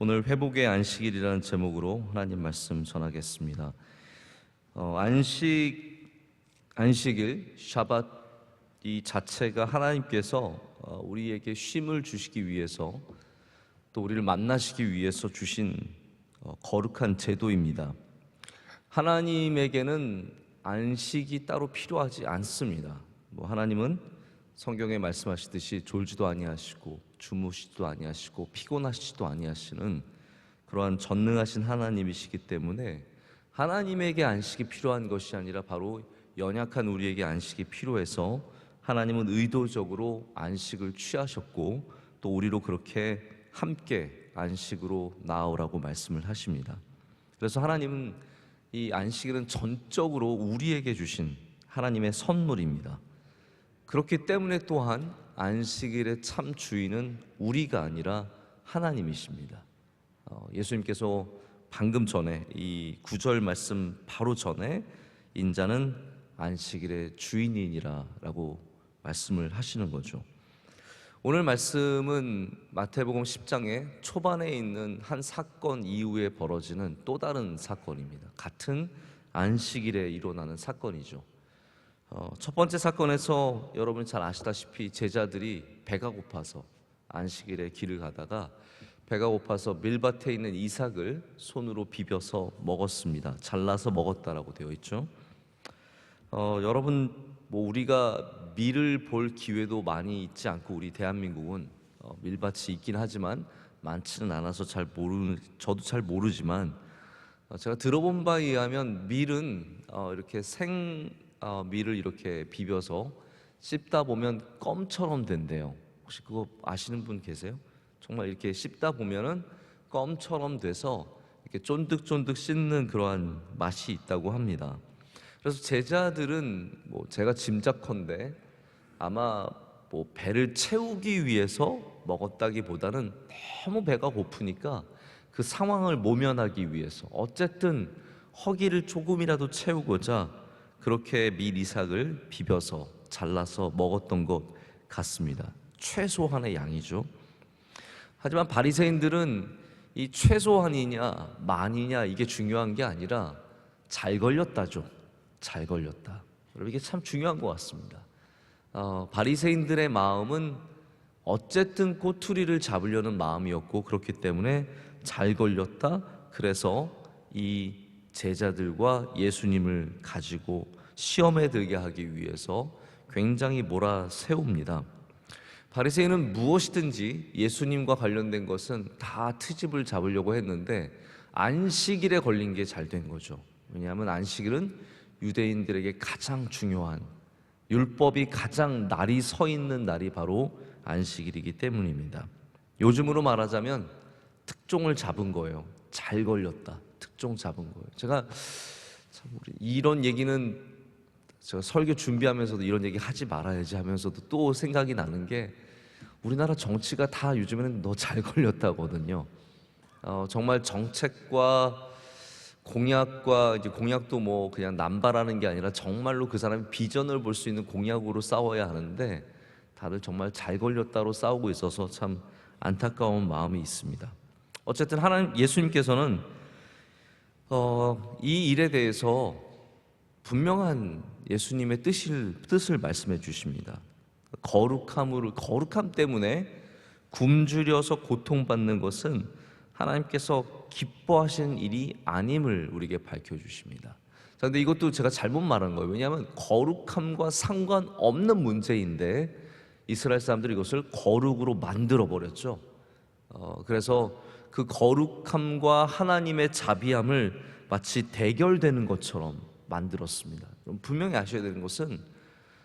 오늘 회복의 안식일이라는 제목으로 하나님 말씀 전하겠습니다. 안식일, 샤밧 이 자체가 하나님께서 우리에게 쉼을 주시기 위해서 또 우리를 만나시기 위해서 주신 거룩한 제도입니다. 하나님에게는 안식이 따로 필요하지 않습니다. 하나님은 성경에 말씀하시듯이 졸지도 아니하시고 주무시지도 아니하시고 피곤하시지도 아니하시는 그러한 전능하신 하나님이시기 때문에 하나님에게 안식이 필요한 것이 아니라 바로 연약한 우리에게 안식이 필요해서 하나님은 의도적으로 안식을 취하셨고 또 우리로 그렇게 함께 안식으로 나아오라고 말씀을 하십니다. 그래서 하나님은 이 안식일은 전적으로 우리에게 주신 하나님의 선물입니다. 그렇기 때문에 또한 안식일의 참 주인은 우리가 아니라 하나님이십니다. 예수님께서 방금 전에 이 9절 말씀 바로 전에 인자는 안식일의 주인이니라 라고 말씀을 하시는 거죠. 오늘 말씀은 마태복음 10장의 초반에 있는 한 사건 이후에 벌어지는 또 다른 사건입니다. 같은 안식일에 일어나는 사건이죠. 첫 번째 사건에서 여러분이 잘 아시다시피 제자들이 배가 고파서 안식일에 길을 가다가 배가 고파서 밀밭에 있는 이삭을 손으로 비벼서 먹었습니다. 잘라서 먹었다라고 되어 있죠. 여러분 우리가 밀을 볼 기회도 많이 있지 않고 우리 대한민국은 밀밭이 있긴 하지만 많지는 않아서 저도 잘 모르지만 제가 들어본 바에 의하면 밀은 이렇게 밀을 이렇게 비벼서 씹다 보면 껌처럼 된대요. 혹시 그거 아시는 분 계세요? 정말 이렇게 씹다 보면은 껌처럼 돼서 이렇게 쫀득쫀득 씹는 그러한 맛이 있다고 합니다. 그래서 제자들은 제가 짐작컨대 아마 배를 채우기 위해서 먹었다기보다는 너무 배가 고프니까 그 상황을 모면하기 위해서 어쨌든 허기를 조금이라도 채우고자 그렇게 밀 이삭을 비벼서 잘라서 먹었던 것 같습니다. 최소한의 양이죠. 하지만 바리새인들은 이 최소한이냐 많이냐 이게 중요한 게 아니라 잘 걸렸다죠. 잘 걸렸다. 여러분 이게 참 중요한 것 같습니다. 바리새인들의 마음은 어쨌든 꼬투리를 잡으려는 마음이었고 그렇기 때문에 잘 걸렸다. 그래서 이 제자들과 예수님을 가지고 시험에 들게 하기 위해서 굉장히 몰아세웁니다. 바리새인은 무엇이든지 예수님과 관련된 것은 다 트집을 잡으려고 했는데 안식일에 걸린 게 잘 된 거죠. 왜냐하면 안식일은 유대인들에게 가장 중요한 율법이 가장 날이 서 있는 날이 바로 안식일이기 때문입니다. 요즘으로 말하자면 특종을 잡은 거예요. 잘 걸렸다. 특종 잡은 거예요. 제가 참 이런 얘기는 제가 설교 준비하면서도 이런 얘기 하지 말아야지 하면서도 또 생각이 나는 게 우리나라 정치가 다 요즘에는 너 잘 걸렸다거든요. 정말 정책과 공약과 이제 공약도 그냥 남발하는 게 아니라 정말로 그 사람이 비전을 볼 수 있는 공약으로 싸워야 하는데 다들 정말 잘 걸렸다로 싸우고 있어서 참 안타까운 마음이 있습니다. 어쨌든 예수님께서는 이 일에 대해서 분명한 예수님의 뜻을 말씀해 주십니다. 거룩함 때문에 굶주려서 고통받는 것은 하나님께서 기뻐하시는 일이 아님을 우리에게 밝혀주십니다. 그런데 이것도 제가 잘못 말한 거예요. 왜냐하면 거룩함과 상관없는 문제인데 이스라엘 사람들이 이것을 거룩으로 만들어 버렸죠. 그래서 그 거룩함과 하나님의 자비함을 마치 대결되는 것처럼 만들었습니다. 그럼 분명히 아셔야 되는 것은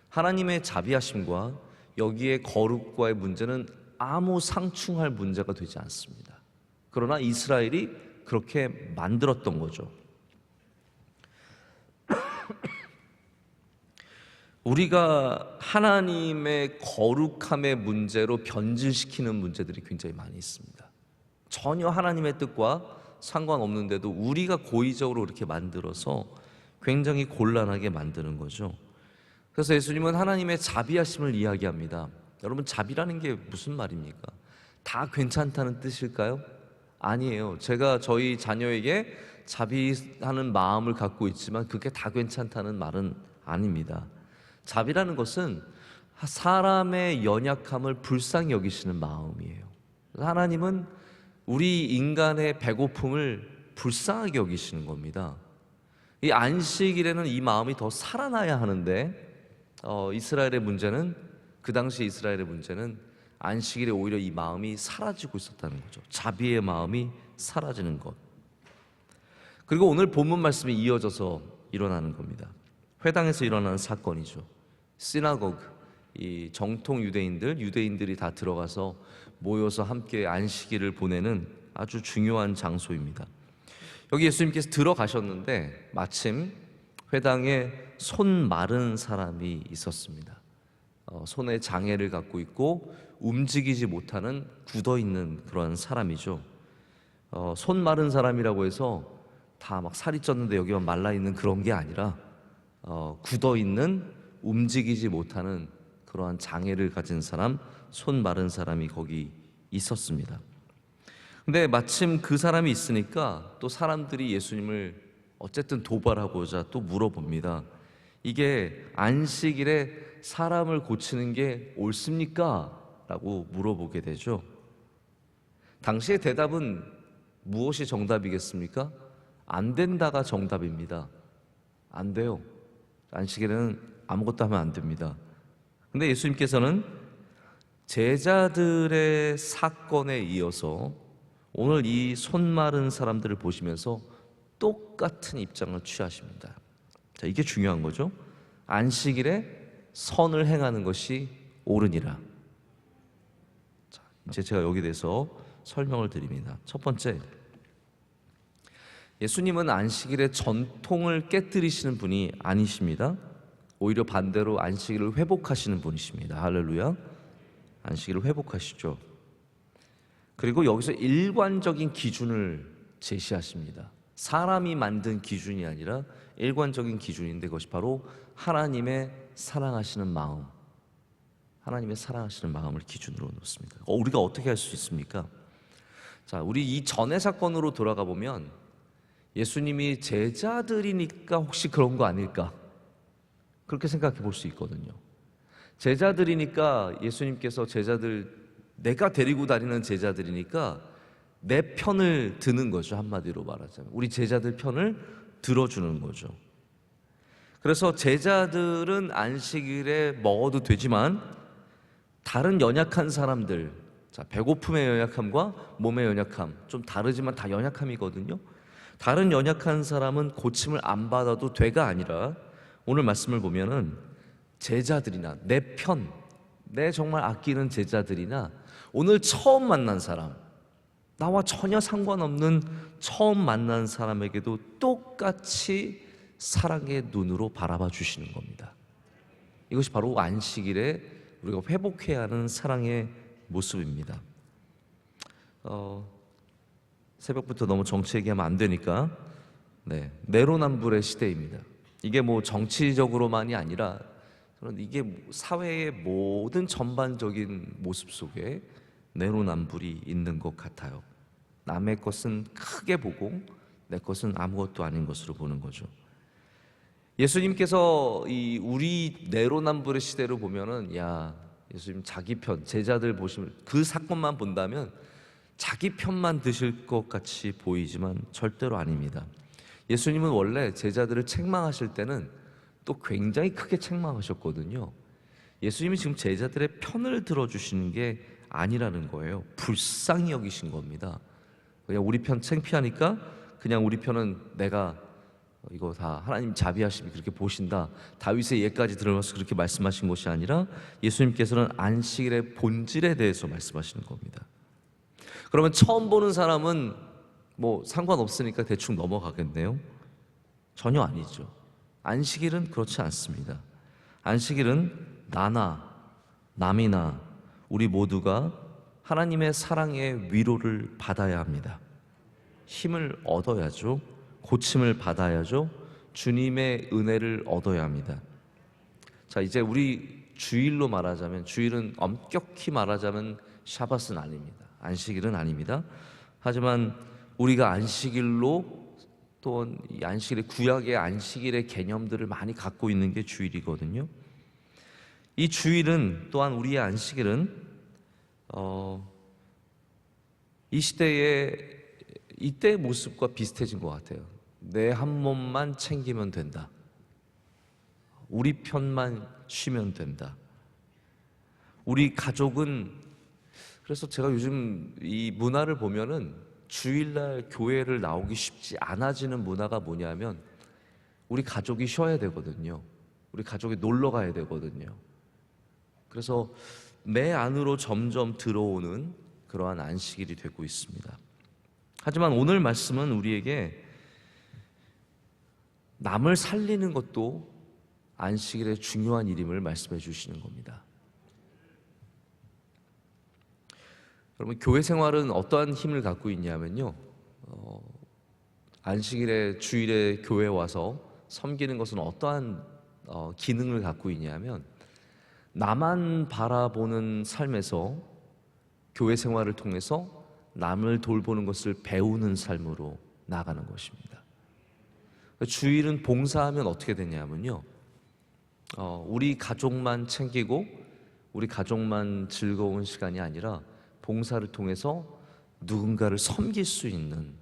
하나님의 자비하심과 여기에 거룩과의 문제는 아무 상충할 문제가 되지 않습니다. 그러나 이스라엘이 그렇게 만들었던 거죠. 우리가 하나님의 거룩함의 문제로 변질시키는 문제들이 굉장히 많이 있습니다. 전혀 하나님의 뜻과 상관없는데도 우리가 고의적으로 이렇게 만들어서 굉장히 곤란하게 만드는 거죠. 그래서 예수님은 하나님의 자비하심을 이야기합니다. 여러분 자비라는 게 무슨 말입니까? 다 괜찮다는 뜻일까요? 아니에요. 제가 저희 자녀에게 자비하는 마음을 갖고 있지만 그게 다 괜찮다는 말은 아닙니다. 자비라는 것은 사람의 연약함을 불쌍히 여기시는 마음이에요. 하나님은 우리 인간의 배고픔을 불쌍하게 여기시는 겁니다. 이 안식일에는 이 마음이 더 살아나야 하는데 이스라엘의 문제는, 그 당시 이스라엘의 문제는 안식일에 오히려 이 마음이 사라지고 있었다는 거죠. 자비의 마음이 사라지는 것. 그리고 오늘 본문 말씀이 이어져서 일어나는 겁니다. 회당에서 일어나는 사건이죠. 시나고그, 이 정통 유대인들이 다 들어가서 모여서 함께 안식일을 보내는 아주 중요한 장소입니다. 여기 예수님께서 들어가셨는데 마침 회당에 손 마른 사람이 있었습니다. 손에 장애를 갖고 있고 움직이지 못하는 굳어있는 그런 사람이죠. 손 마른 사람이라고 해서 다 막 살이 쪘는데 여기만 말라있는 그런 게 아니라 굳어있는, 움직이지 못하는 그러한 장애를 가진 사람, 손 마른 사람이 거기 있었습니다. 근데 마침 그 사람이 있으니까 또 사람들이 예수님을 어쨌든 도발하고자 또 물어봅니다. 이게 안식일에 사람을 고치는 게 옳습니까? 라고 물어보게 되죠. 당시의 대답은 무엇이 정답이겠습니까? 안 된다가 정답입니다. 안 돼요. 안식일에는 아무것도 하면 안 됩니다. 근데 예수님께서는 제자들의 사건에 이어서 오늘 이 손 마른 사람들을 보시면서 똑같은 입장을 취하십니다. 자, 이게 중요한 거죠. 안식일에 선을 행하는 것이 옳으니라. 자, 이제 제가 여기 대해서 설명을 드립니다. 첫 번째, 예수님은 안식일의 전통을 깨뜨리시는 분이 아니십니다. 오히려 반대로 안식일을 회복하시는 분이십니다. 할렐루야. 안식일을 회복하시죠. 그리고 여기서 일관적인 기준을 제시하십니다. 사람이 만든 기준이 아니라 일관적인 기준인데 그것이 바로 하나님의 사랑하시는 마음, 하나님의 사랑하시는 마음을 기준으로 놓습니다. 우리가 어떻게 할 수 있습니까? 자, 우리 이 전의 사건으로 돌아가 보면 예수님이 제자들이니까 혹시 그런 거 아닐까? 그렇게 생각해 볼 수 있거든요. 제자들이니까 예수님께서 내가 데리고 다니는 제자들이니까 내 편을 드는 거죠. 한마디로 말하자면 우리 제자들 편을 들어주는 거죠. 그래서 제자들은 안식일에 먹어도 되지만 다른 연약한 사람들, 자, 배고픔의 연약함과 몸의 연약함 좀 다르지만 다 연약함이거든요. 다른 연약한 사람은 고침을 안 받아도 돼가 아니라 오늘 말씀을 보면은 제자들이나 내 정말 아끼는 제자들이나 오늘 처음 만난 사람, 나와 전혀 상관없는 처음 만난 사람에게도 똑같이 사랑의 눈으로 바라봐 주시는 겁니다. 이것이 바로 안식일에 우리가 회복해야 하는 사랑의 모습입니다. 새벽부터 너무 정치 얘기하면 안 되니까 내로남불의 시대입니다. 이게 뭐 정치적으로만이 아니라 이게 사회의 모든 전반적인 모습 속에 내로남불이 있는 것 같아요. 남의 것은 크게 보고 내 것은 아무것도 아닌 것으로 보는 거죠. 예수님께서 우리 내로남불의 시대로 보면은 예수님 자기 편, 제자들 보시면 그 사건만 본다면 자기 편만 드실 것 같이 보이지만 절대로 아닙니다. 예수님은 원래 제자들을 책망하실 때는 또 굉장히 크게 책망하셨거든요. 예수님이 지금 제자들의 편을 들어주시는 게 아니라는 거예요. 불쌍히 여기신 겁니다. 그냥 우리 편 창피하니까 그냥 우리 편은 내가 이거 다 하나님 자비하심이 그렇게 보신다, 다윗의 예까지 들어가서 그렇게 말씀하신 것이 아니라 예수님께서는 안식일의 본질에 대해서 말씀하시는 겁니다. 그러면 처음 보는 사람은 뭐 상관없으니까 대충 넘어가겠네요? 전혀 아니죠. 안식일은 그렇지 않습니다. 안식일은 나나 남이나 우리 모두가 하나님의 사랑의 위로를 받아야 합니다. 힘을 얻어야죠. 고침을 받아야죠. 주님의 은혜를 얻어야 합니다. 자, 이제 우리 주일로 말하자면, 주일은 엄격히 말하자면 샤밧은 아닙니다. 안식일은 아닙니다. 하지만 우리가 안식일로 또한 이 안식일의 구약의 안식일의 개념들을 많이 갖고 있는 게 주일이거든요. 이 주일은 또한 우리의 안식일은 이 시대의 이때의 모습과 비슷해진 것 같아요. 내 한 몸만 챙기면 된다. 우리 편만 쉬면 된다. 우리 가족은, 그래서 제가 요즘 이 문화를 보면은 주일날 교회를 나오기 쉽지 않아지는 문화가 뭐냐면 우리 가족이 쉬어야 되거든요. 우리 가족이 놀러 가야 되거든요. 그래서 내 안으로 점점 들어오는 그러한 안식일이 되고 있습니다. 하지만 오늘 말씀은 우리에게 남을 살리는 것도 안식일의 중요한 일임을 말씀해 주시는 겁니다. 여러분, 교회 생활은 어떠한 힘을 갖고 있냐면요, 안식일에 주일에 교회 와서 섬기는 것은 어떠한 기능을 갖고 있냐면 나만 바라보는 삶에서 교회 생활을 통해서 남을 돌보는 것을 배우는 삶으로 나가는 것입니다. 주일은 봉사하면 어떻게 되냐면요, 우리 가족만 챙기고 우리 가족만 즐거운 시간이 아니라 봉사를 통해서 누군가를 섬길 수 있는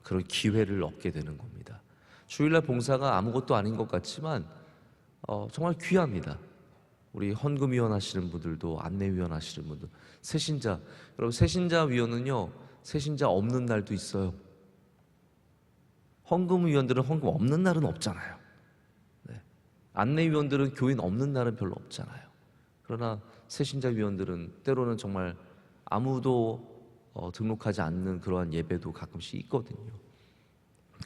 그런 기회를 얻게 되는 겁니다. 주일날 봉사가 아무것도 아닌 것 같지만 정말 귀합니다. 우리 헌금위원 하시는 분들도, 안내위원 하시는 분들, 새신자, 여러분 새신자위원은요 새신자 없는 날도 있어요. 헌금위원들은 헌금 없는 날은 없잖아요. 네. 안내위원들은 교인 없는 날은 별로 없잖아요. 그러나 새신자위원들은 때로는 정말 아무도 등록하지 않는 그러한 예배도 가끔씩 있거든요.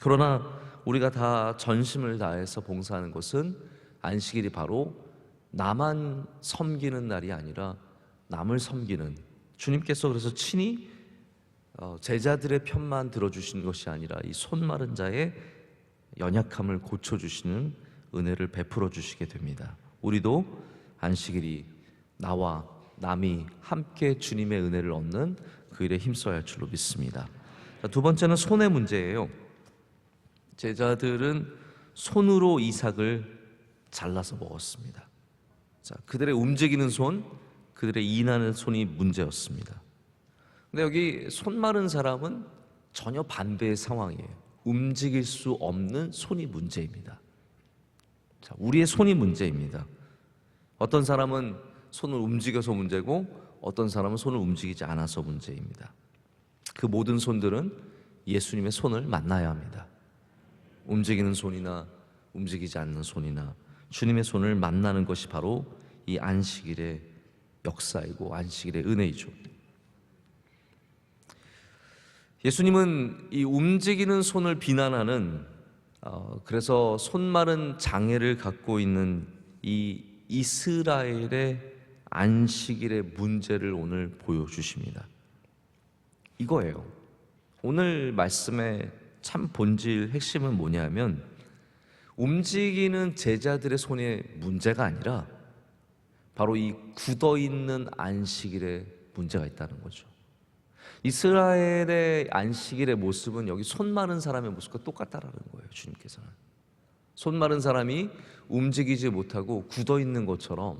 그러나 우리가 다 전심을 다해서 봉사하는 것은 안식일이 바로 나만 섬기는 날이 아니라 남을 섬기는, 주님께서 그래서 친히 제자들의 편만 들어주시는 것이 아니라 이 손 마른 자의 연약함을 고쳐주시는 은혜를 베풀어 주시게 됩니다. 우리도 안식일이 나와 남이 함께 주님의 은혜를 얻는 그 일에 힘써야 할 줄로 믿습니다. 두 번째는 손의 문제예요. 제자들은 손으로 이삭을 잘라서 먹었습니다. 자, 그들의 움직이는 손, 그들의 일하는 손이 문제였습니다. 근데 여기 손 마른 사람은 전혀 반대의 상황이에요. 움직일 수 없는 손이 문제입니다. 자, 우리의 손이 문제입니다. 어떤 사람은 손을 움직여서 문제고 어떤 사람은 손을 움직이지 않아서 문제입니다. 그 모든 손들은 예수님의 손을 만나야 합니다. 움직이는 손이나 움직이지 않는 손이나 주님의 손을 만나는 것이 바로 이 안식일의 역사이고 안식일의 은혜이죠. 예수님은 이 움직이는 손을 비난하는, 그래서 손 마른 장애를 갖고 있는 이 이스라엘의 안식일의 문제를 오늘 보여주십니다. 이거예요. 오늘 말씀의 참 본질 핵심은 뭐냐면 움직이는 제자들의 손의 문제가 아니라 바로 이 굳어있는 안식일에 문제가 있다는 거죠. 이스라엘의 안식일의 모습은 여기 손 마른 사람의 모습과 똑같다라는 거예요. 주님께서는 손 마른 사람이 움직이지 못하고 굳어있는 것처럼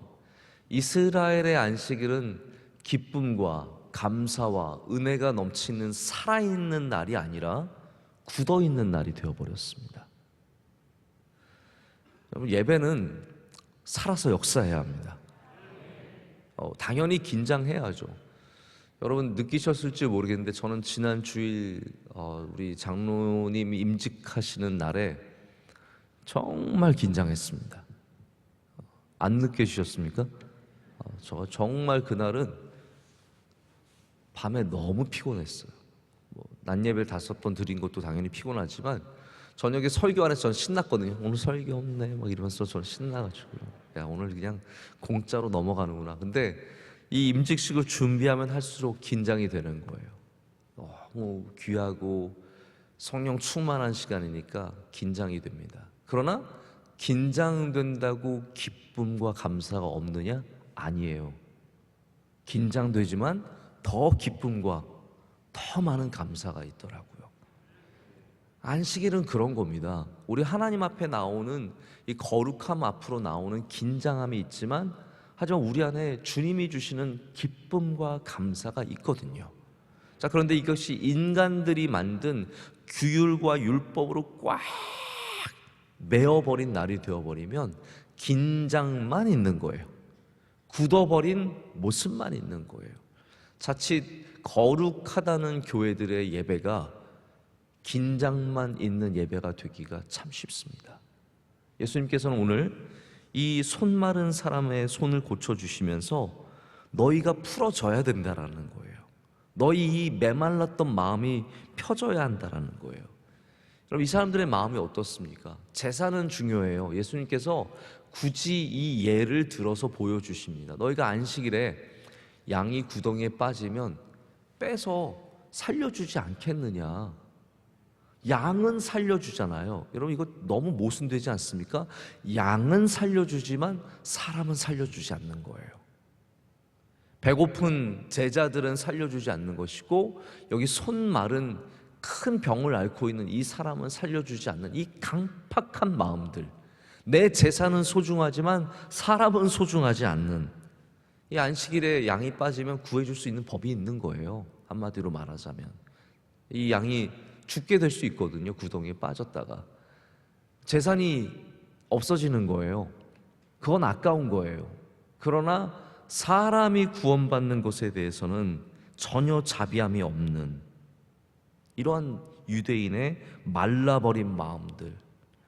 이스라엘의 안식일은 기쁨과 감사와 은혜가 넘치는 살아있는 날이 아니라 굳어있는 날이 되어버렸습니다. 여러분, 예배는 살아서 역사해야 합니다. 당연히 긴장해야죠. 여러분 느끼셨을지 모르겠는데 저는 지난 주일 우리 장로님 임직하시는 날에 정말 긴장했습니다. 안 느껴지셨습니까? 저 정말 그날은 밤에 너무 피곤했어요. 낮 예배를 5번 드린 것도 당연히 피곤하지만 저녁에 설교 안에서 저는 신났거든요. 오늘 설교 없네 막 이러면서 저는 신나가지고 야 오늘 그냥 공짜로 넘어가는구나. 근데 이 임직식을 준비하면 할수록 긴장이 되는 거예요. 너무 귀하고 성령 충만한 시간이니까 긴장이 됩니다. 그러나 긴장된다고 기쁨과 감사가 없느냐? 아니에요. 긴장되지만 더 기쁨과 더 많은 감사가 있더라고요. 안식일은 그런 겁니다. 우리 하나님 앞에 나오는 이 거룩함 앞으로 나오는 긴장함이 있지만, 하지만 우리 안에 주님이 주시는 기쁨과 감사가 있거든요. 자, 그런데 이것이 인간들이 만든 규율과 율법으로 꽉 메어버린 날이 되어버리면 긴장만 있는 거예요. 굳어버린 모습만 있는 거예요. 자칫 거룩하다는 교회들의 예배가 긴장만 있는 예배가 되기가 참 쉽습니다. 예수님께서는 오늘 이 손 마른 사람의 손을 고쳐주시면서 너희가 풀어져야 된다라는 거예요. 너희 이 메말랐던 마음이 펴져야 한다라는 거예요. 그럼 이 사람들의 마음이 어떻습니까? 제사는 중요해요. 예수님께서 굳이 이 예를 들어서 보여주십니다. 너희가 안식일에 양이 구덩이에 빠지면 빼서 살려주지 않겠느냐. 양은 살려주잖아요. 여러분, 이거 너무 모순되지 않습니까? 양은 살려주지만 사람은 살려주지 않는 거예요. 배고픈 제자들은 살려주지 않는 것이고, 여기 손 마른 큰 병을 앓고 있는 이 사람은 살려주지 않는 이 강팍한 마음들, 내 재산은 소중하지만 사람은 소중하지 않는, 이 안식일에 양이 빠지면 구해줄 수 있는 법이 있는 거예요. 한마디로 말하자면 이 양이 죽게 될 수 있거든요. 구덩이에 빠졌다가 재산이 없어지는 거예요. 그건 아까운 거예요. 그러나 사람이 구원받는 것에 대해서는 전혀 자비함이 없는 이러한 유대인의 말라버린 마음들,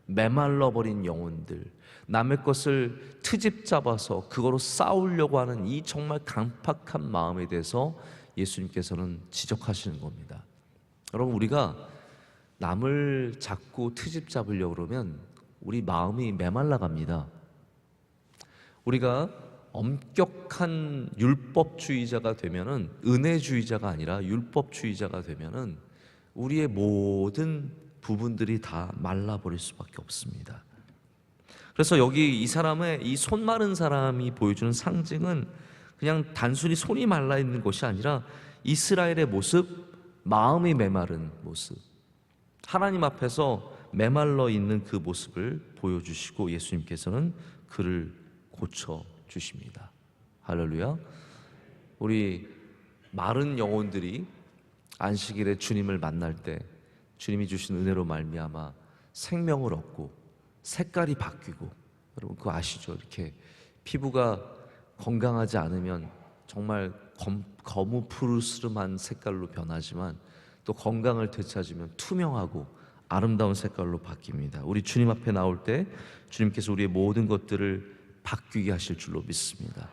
메말라버린 영혼들, 남의 것을 트집 잡아서 그거로 싸우려고 하는 이 정말 강팍한 마음에 대해서 예수님께서는 지적하시는 겁니다. 여러분, 우리가 남을 자꾸 트집 잡으려고 그러면 우리 마음이 메말라갑니다. 우리가 엄격한 율법주의자가 되면은, 은혜주의자가 아니라 율법주의자가 되면은 우리의 모든 부분들이 다 말라버릴 수밖에 없습니다. 그래서 여기 이 사람의 이 손 마른 사람이 보여주는 상징은 그냥 단순히 손이 말라 있는 것이 아니라 이스라엘의 모습, 마음이 메마른 모습, 하나님 앞에서 메말라 있는 그 모습을 보여주시고 예수님께서는 그를 고쳐주십니다. 할렐루야. 우리 마른 영혼들이 안식일에 주님을 만날 때 주님이 주신 은혜로 말미암아 생명을 얻고 색깔이 바뀌고, 여러분 그거 아시죠? 이렇게 피부가 건강하지 않으면 정말 거무푸르스름한 색깔로 변하지만 또 건강을 되찾으면 투명하고 아름다운 색깔로 바뀝니다. 우리 주님 앞에 나올 때 주님께서 우리의 모든 것들을 바뀌게 하실 줄로 믿습니다.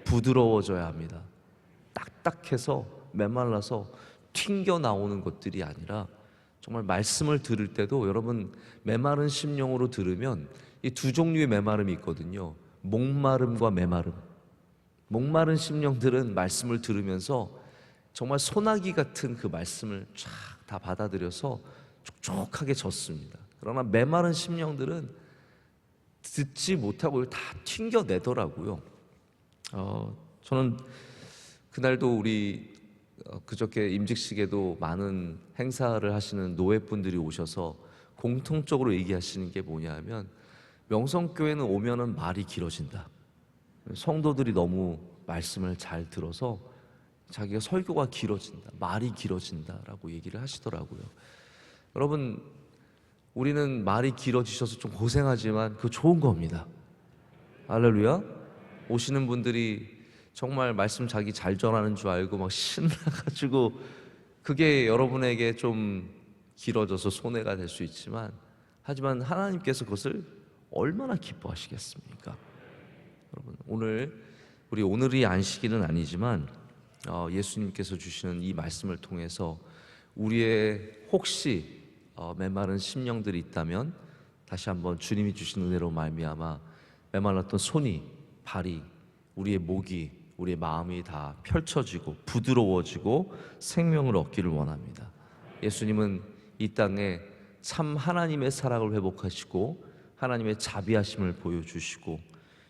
부드러워져야 합니다. 딱딱해서 메말라서 튕겨 나오는 것들이 아니라 정말 말씀을 들을 때도, 여러분 메마른 심령으로 들으면 이 두 종류의 메마름이 있거든요. 목마름과 메마름. 목마른 심령들은 말씀을 들으면서 정말 소나기 같은 그 말씀을 쫙 다 받아들여서 촉촉하게 젖습니다. 그러나 메마른 심령들은 듣지 못하고 다 튕겨내더라고요. 저는 그날도 우리 그저께 임직식에도 많은 행사를 하시는 노예분들이 오셔서 공통적으로 얘기하시는 게 뭐냐면, 명성교회는 오면은 말이 길어진다. 성도들이 너무 말씀을 잘 들어서 자기가 설교가 길어진다, 말이 길어진다라고 얘기를 하시더라고요. 여러분, 우리는 말이 길어지셔서 좀 고생하지만 그거 좋은 겁니다. 할렐루야. 오시는 분들이 정말 말씀 자기 잘 전하는 줄 알고 막 신나가지고, 그게 여러분에게 좀 길어져서 손해가 될 수 있지만, 하지만 하나님께서 그것을 얼마나 기뻐하시겠습니까? 여러분, 오늘이 안식일은 아니지만 예수님께서 주시는 이 말씀을 통해서 우리의 혹시 메마른 심령들이 있다면 다시 한번 주님이 주신 은혜로 말미암아 메말랐던 손이, 발이, 우리의 목이, 우리의 마음이 다 펼쳐지고 부드러워지고 생명을 얻기를 원합니다. 예수님은 이 땅에 참 하나님의 사랑을 회복하시고 하나님의 자비하심을 보여주시고,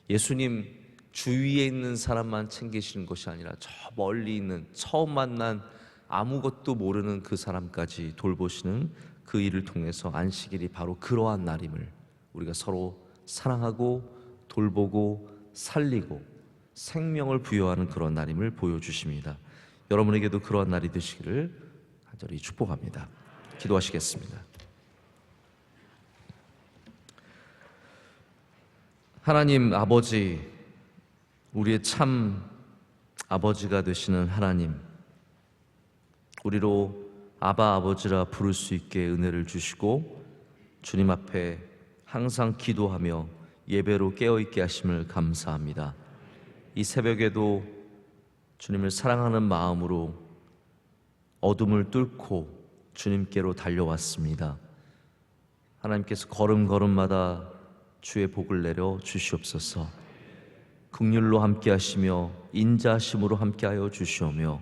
예수님 주위에 있는 사람만 챙기시는 것이 아니라 저 멀리 있는 처음 만난 아무것도 모르는 그 사람까지 돌보시는 그 일을 통해서 안식일이 바로 그러한 날임을 우리가 서로 사랑하고 돌보고 살리고 생명을 부여하는 그런 날임을 보여주십니다. 여러분에게도 그러한 날이 되시기를 간절히 축복합니다. 기도하시겠습니다. 하나님 아버지, 우리의 참 아버지가 되시는 하나님, 우리로 아바 아버지라 부를 수 있게 은혜를 주시고 주님 앞에 항상 기도하며 예배로 깨어있게 하심을 감사합니다. 이 새벽에도 주님을 사랑하는 마음으로 어둠을 뚫고 주님께로 달려왔습니다. 하나님께서 걸음걸음마다 주의 복을 내려 주시옵소서. 긍휼로 함께 하시며 인자하심으로 함께 하여 주시오며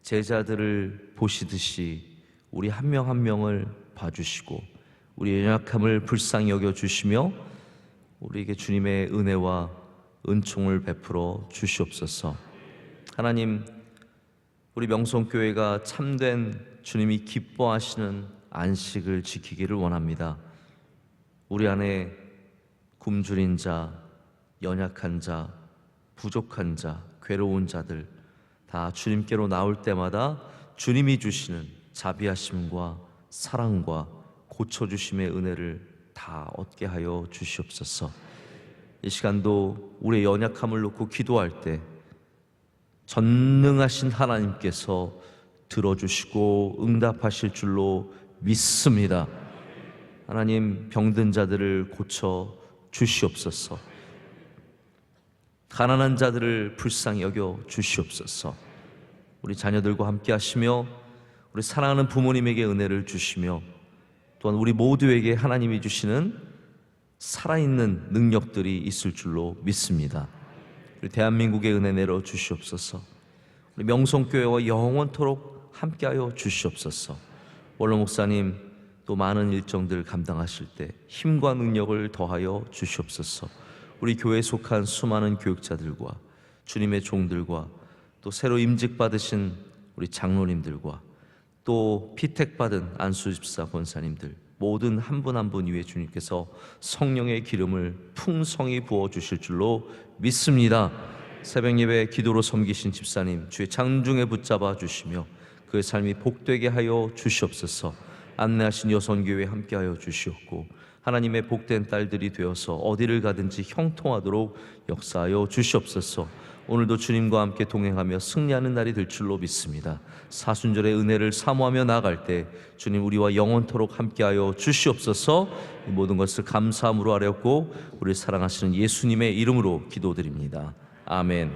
제자들을 보시듯이 우리 한 명 한 명을 봐주시고 우리의 연약함을 불쌍히 여겨주시며 우리에게 주님의 은혜와 은총을 베풀어 주시옵소서. 하나님, 우리 명성교회가 참된 주님이 기뻐하시는 안식을 지키기를 원합니다. 우리 안에 굶주린 자, 연약한 자, 부족한 자, 괴로운 자들 다 주님께로 나올 때마다 주님이 주시는 자비하심과 사랑과 고쳐주심의 은혜를 다 얻게 하여 주시옵소서. 이 시간도 우리의 연약함을 놓고 기도할 때 전능하신 하나님께서 들어주시고 응답하실 줄로 믿습니다. 하나님, 병든 자들을 고쳐 주시옵소서. 가난한 자들을 불쌍히 여겨 주시옵소서. 우리 자녀들과 함께 하시며 우리 사랑하는 부모님에게 은혜를 주시며 또한 우리 모두에게 하나님이 주시는 살아있는 능력들이 있을 줄로 믿습니다. 우리 대한민국에 은혜 내려 주시옵소서. 우리 명성교회와 영원토록 함께하여 주시옵소서. 원로 목사님 또 많은 일정들 감당하실 때 힘과 능력을 더하여 주시옵소서. 우리 교회에 속한 수많은 교육자들과 주님의 종들과 또 새로 임직받으신 우리 장로님들과 또 피택받은 안수집사 권사님들 모든 한 분 한 분 위에 주님께서 성령의 기름을 풍성히 부어주실 줄로 믿습니다. 새벽예배 기도로 섬기신 집사님 주의 장중에 붙잡아 주시며 그의 삶이 복되게 하여 주시옵소서. 안내하신 여선교회에 함께하여 주시옵고 하나님의 복된 딸들이 되어서 어디를 가든지 형통하도록 역사하여 주시옵소서. 오늘도 주님과 함께 동행하며 승리하는 날이 될 줄로 믿습니다. 사순절의 은혜를 사모하며 나아갈 때 주님 우리와 영원토록 함께하여 주시옵소서. 이 모든 것을 감사함으로 아뢰었고 우리 사랑하시는 예수님의 이름으로 기도드립니다. 아멘.